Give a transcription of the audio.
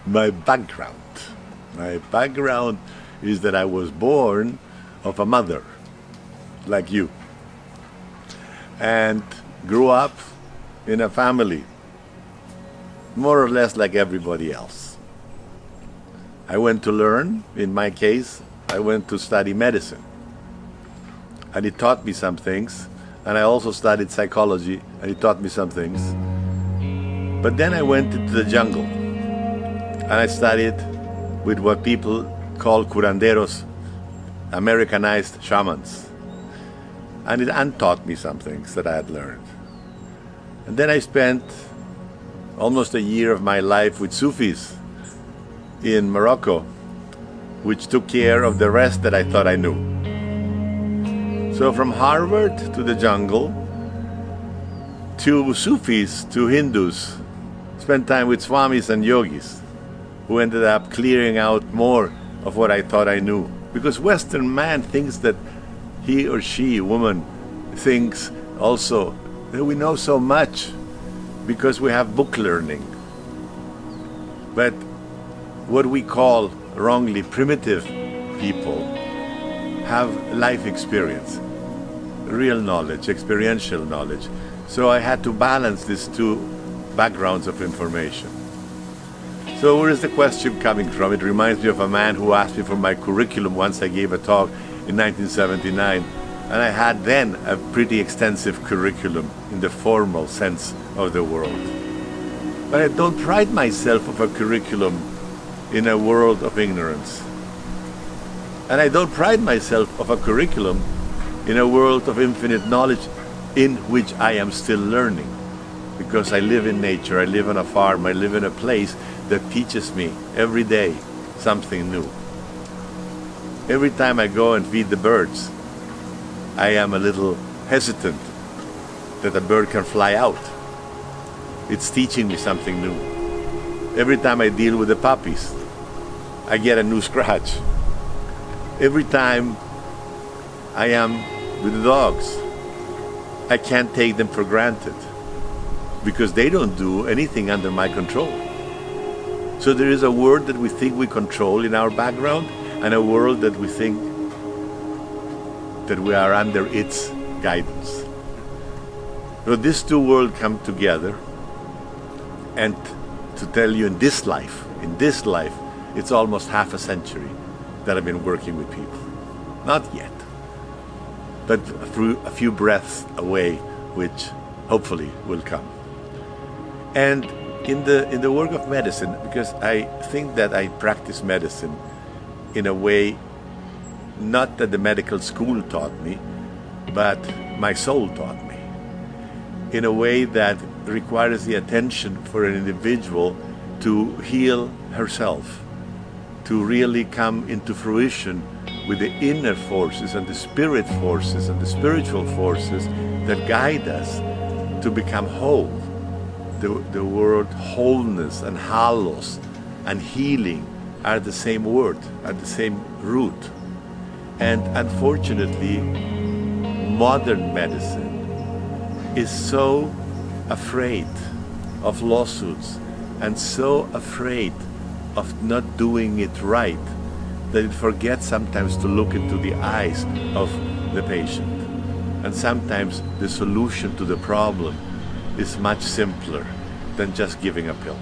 My background. My background is that I was born of a mother, like you, and grew up in a family, more or less like everybody else. I went to learn, in my case, I went to study medicine. And it taught me some things, and I also studied psychology, and it taught me some things. But then I went into the jungle, and I studied with what people call curanderos, Americanized shamans. And it untaught me some things that I had learned. And then I spent almost a year of my life with Sufis in Morocco, which took care of the rest that I thought I knew. So from Harvard to the jungle, to Sufis, to Hindus, spent time with Swamis and yogis, who ended up clearing out more of what I thought I knew. Because Western man thinks that he or she, woman, thinks also that we know so much because we have book learning. But what we call wrongly primitive people have life experience, real knowledge, experiential knowledge. So I had to balance these two backgrounds of information. So where is the question coming from? It reminds me of a man who asked me for my curriculum once I gave a talk in 1979. And I had then a pretty extensive curriculum in the formal sense of the world. But I don't pride myself of a curriculum in a world of ignorance. And I don't pride myself of a curriculum in a world of infinite knowledge in which I am still learning. Because I live in nature, I live on a farm, I live in a place that teaches me every day something new. Every time I go and feed the birds, I am a little hesitant that a bird can fly out. It's teaching me something new. Every time I deal with the puppies, I get a new scratch. Every time I am with the dogs, I can't take them for granted because they don't do anything under my control. So there is a world that we think we control in our background and a world that we think that we are under its guidance. So these two worlds come together, and to tell you in this life, it's almost half a century that I've been working with people. Not yet, but a few breaths away, which hopefully will come. And in the work of medicine, because I think that I practice medicine in a way not that the medical school taught me, but my soul taught me, in a way that requires the attention for an individual to heal herself, to really come into fruition with the inner forces and the spirit forces and the spiritual forces that guide us to become whole. The word wholeness and halos and healing are the same word, are the same root. And unfortunately, modern medicine is so afraid of lawsuits and so afraid of not doing it right that it forgets sometimes to look into the eyes of the patient. And sometimes the solution to the problem is much simpler than just giving a pill.